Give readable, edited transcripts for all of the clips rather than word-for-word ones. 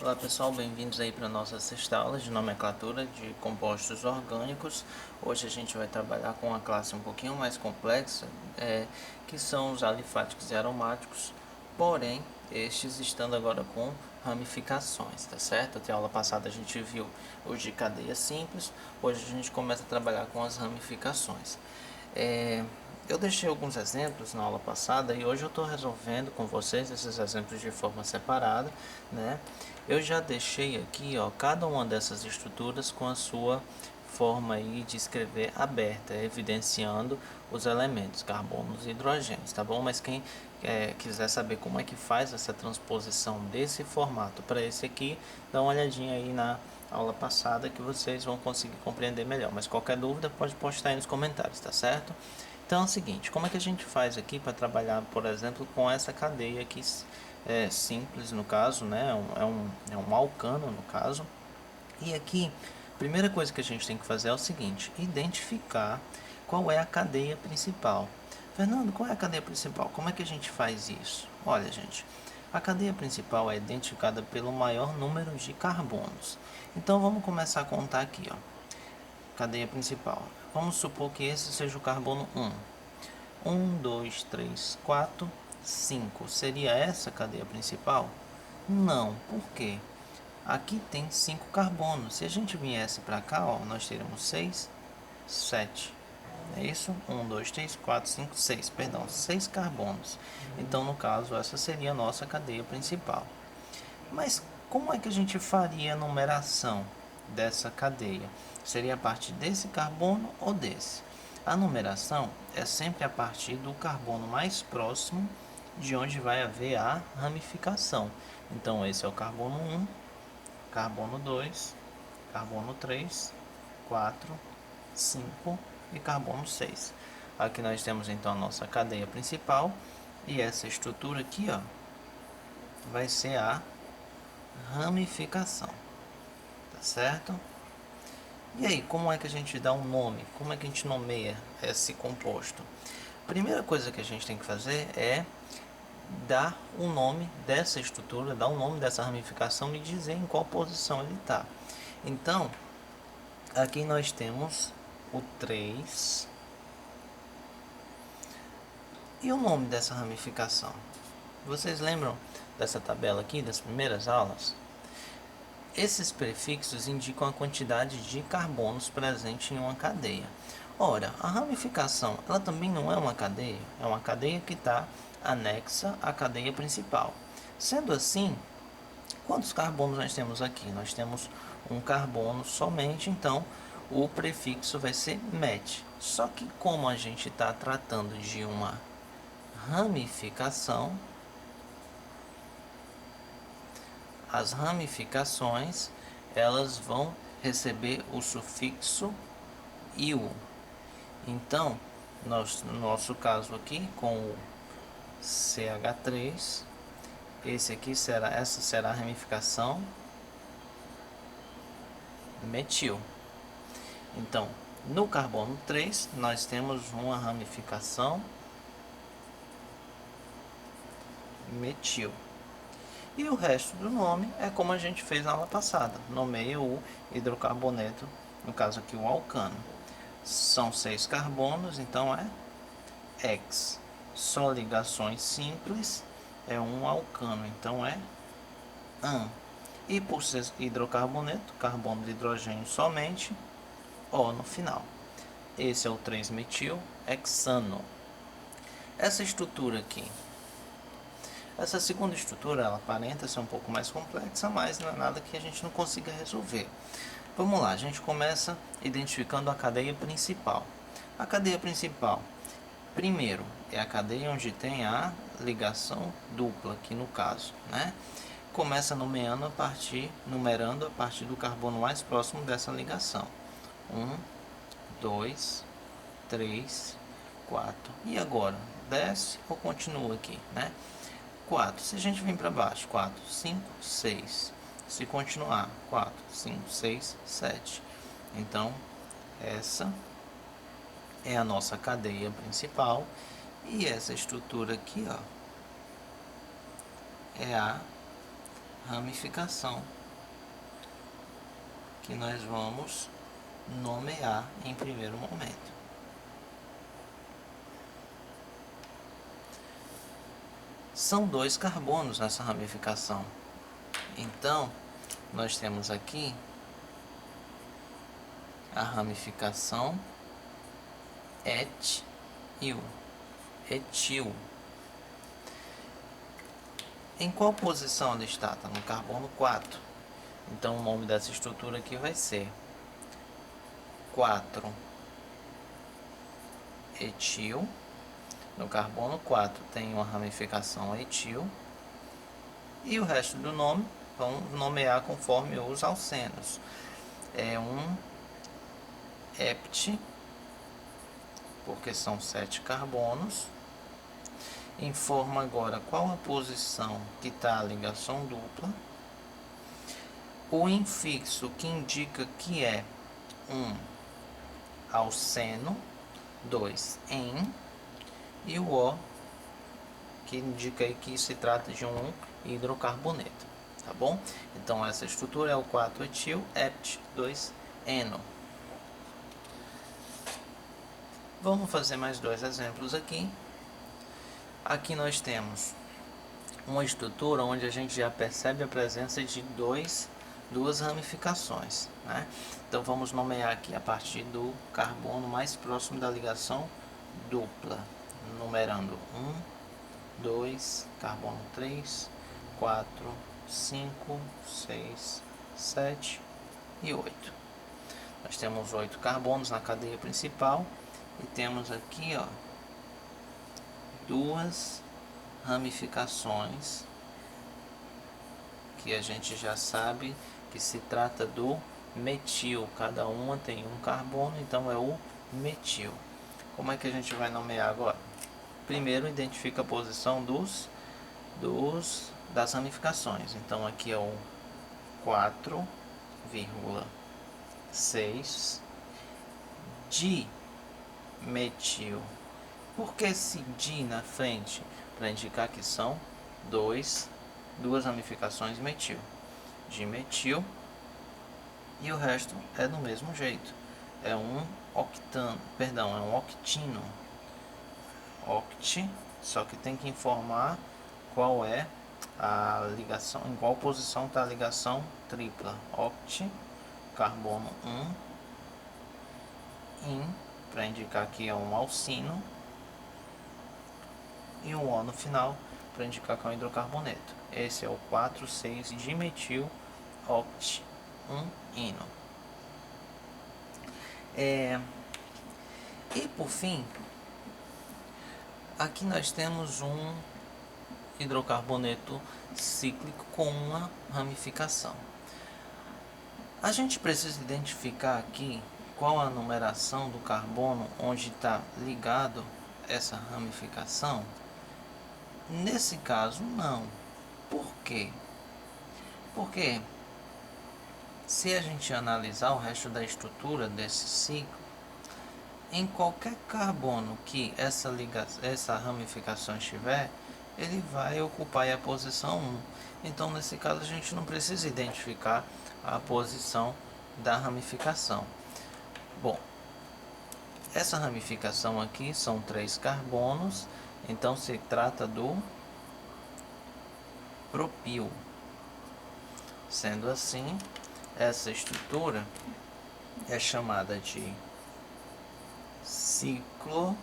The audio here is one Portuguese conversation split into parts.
Olá pessoal, bem-vindos aí para a nossa sexta aula de nomenclatura de compostos orgânicos. Hoje a gente vai trabalhar com uma classe um pouquinho mais complexa, que são os alifáticos e aromáticos, porém estes estando agora com ramificações, tá certo? Até a aula passada a gente viu os de cadeia simples, hoje a gente começa a trabalhar com as ramificações. Eu deixei alguns exemplos na aula passada e hoje eu estou resolvendo com vocês esses exemplos de forma separada, né? Eu já deixei aqui, ó, cada uma dessas estruturas com a sua forma aí de escrever aberta, evidenciando os elementos, carbonos e hidrogênios, tá bom? Mas quem quiser saber como é que faz essa transposição desse formato para esse aqui, dá uma olhadinha aí na aula passada que vocês vão conseguir compreender melhor. Mas qualquer dúvida pode postar aí nos comentários, tá certo? Então é o seguinte, como é que a gente faz aqui para trabalhar, por exemplo, com essa cadeia aqui simples no caso, né? É um alcano no caso. E aqui, a primeira coisa que a gente tem que fazer é o seguinte, identificar qual é a cadeia principal. Fernando, qual é a cadeia principal? Como é que a gente faz isso? Olha, gente, a cadeia principal é identificada pelo maior número de carbonos. Então vamos começar a contar aqui, ó. Cadeia principal. Vamos supor que esse seja o carbono 1. 2, 3, 4, 5. Seria essa a cadeia principal? Não. Por quê? Aqui tem 5 carbonos. Se a gente viesse para cá, ó, nós teríamos 6, 7. É isso? 2, 3, 4, 5, 6. Perdão, 6 carbonos. Então, no caso, essa seria a nossa cadeia principal. Mas como é que a gente faria a numeração dessa cadeia? Seria a partir desse carbono ou desse? A numeração é sempre a partir do carbono mais próximo de onde vai haver a ramificação. Então, esse é o carbono 1, carbono 2, carbono 3, 4, 5 e carbono 6. Aqui nós temos então a nossa cadeia principal e essa estrutura aqui, ó, vai ser a ramificação, tá certo? E aí, como é que a gente dá um nome? Como é que a gente nomeia esse composto? Primeira coisa que a gente tem que fazer é dar o nome dessa estrutura, dar o nome dessa ramificação e dizer em qual posição ele está. Então, aqui nós temos o 3 e o nome dessa ramificação. Vocês lembram dessa tabela aqui, das primeiras aulas? Esses prefixos indicam a quantidade de carbonos presente em uma cadeia. Ora, a ramificação, ela também não é uma cadeia que está anexa à cadeia principal. Sendo assim, quantos carbonos nós temos aqui? Nós temos um carbono somente, então o prefixo vai ser met. Só que como a gente está tratando de uma ramificação, as ramificações elas vão receber o sufixo iu. Então, no nosso caso aqui, com o CH3, essa será a ramificação metil. Então, no carbono 3, nós temos uma ramificação metil. E o resto do nome é como a gente fez na aula passada. Nomeia o hidrocarboneto, no caso aqui o alcano. São 6 carbonos, então é X. Só ligações simples é um alcano, então é AN. E por ser hidrocarboneto, carbono de hidrogênio somente, O no final. Esse é o 3-metil-hexano. Essa estrutura aqui, essa segunda estrutura, ela aparenta ser um pouco mais complexa, mas não é nada que a gente não consiga resolver. Vamos lá, a gente começa identificando a cadeia principal. A cadeia principal, primeiro, é a cadeia onde tem a ligação dupla, aqui no caso, né? Começa numerando a partir do carbono mais próximo dessa ligação. 1, 2, 3, 4. E agora, desce ou continua aqui, né? 4. Se a gente vir para baixo, 4, 5, 6. Se continuar, 4, 5, 6, 7. Então, essa é a nossa cadeia principal. E essa estrutura aqui, ó, é a ramificação que nós vamos nomear em primeiro momento. São 2 carbonos nessa ramificação. Então, nós temos aqui a ramificação etil. Em qual posição ela está? Está no carbono 4. Então, o nome dessa estrutura aqui vai ser 4-etil. No carbono 4 tem uma ramificação etil. E o resto do nome vamos nomear conforme os alcenos. É um hept, porque são 7 carbonos. Informa agora qual a posição que está a ligação dupla. O infixo que indica que é um alceno, 2 en, e o O que indica aí que se trata de um hidrocarboneto, tá bom? Então essa estrutura é o 4-etil hept 2-eno. Vamos fazer mais 2 exemplos aqui. Aqui nós temos uma estrutura onde a gente já percebe a presença de duas ramificações, né? Então vamos nomear aqui a partir do carbono mais próximo da ligação dupla, numerando 1, 2, carbono 3, 4, 5, 6, 7 e 8. Nós temos 8 carbonos na cadeia principal e temos aqui, ó, 2 ramificações que a gente já sabe que se trata do metil. Cada uma tem um carbono, então é o metil. Como é que a gente vai nomear agora? Primeiro identifica a posição das ramificações. Então aqui é o 4,6 dimetil. Por que esse di na frente? Para indicar que são duas ramificações metil. Dimetil. E o resto é do mesmo jeito. É um octano, perdão, é um octino. Oct, só que tem que informar qual é a ligação, em qual posição está a ligação tripla. Oct, carbono 1, in, para indicar que é um alcino, e um O no final para indicar que é um hidrocarboneto. Esse é o 4,6 dimetil oct 1-ino. E por fim, aqui nós temos um hidrocarboneto cíclico com uma ramificação. A gente precisa identificar aqui qual a numeração do carbono onde está ligado essa ramificação. Nesse caso, não. Por quê? Porque se a gente analisar o resto da estrutura desse ciclo, em qualquer carbono que essa ramificação estiver, ele vai ocupar a posição 1. Então, nesse caso, a gente não precisa identificar a posição da ramificação. Bom, essa ramificação aqui são 3 carbonos, então se trata do propil. Sendo assim, essa estrutura é chamada de ciclo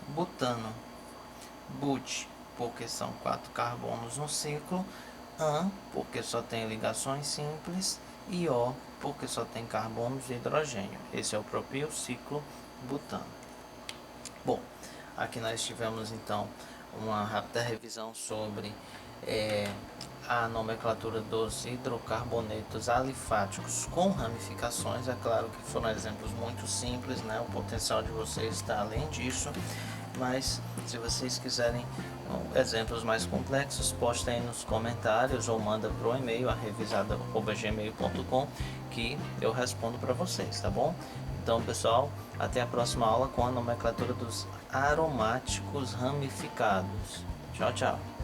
butano. But, porque são 4 carbonos no ciclo. An, porque só tem ligações simples. E O, porque só tem carbonos de hidrogênio. Esse é o propil ciclo butano. Bom, aqui nós tivemos então uma rápida revisão sobre a nomenclatura dos hidrocarbonetos alifáticos com ramificações. É claro que foram exemplos muito simples, né? O potencial de vocês está além disso, mas se vocês quiserem exemplos mais complexos, postem aí nos comentários ou manda para o e-mail revisada@gmail.com que eu respondo para vocês, tá bom? Então, pessoal, até a próxima aula com a nomenclatura dos aromáticos ramificados. Tchau, tchau.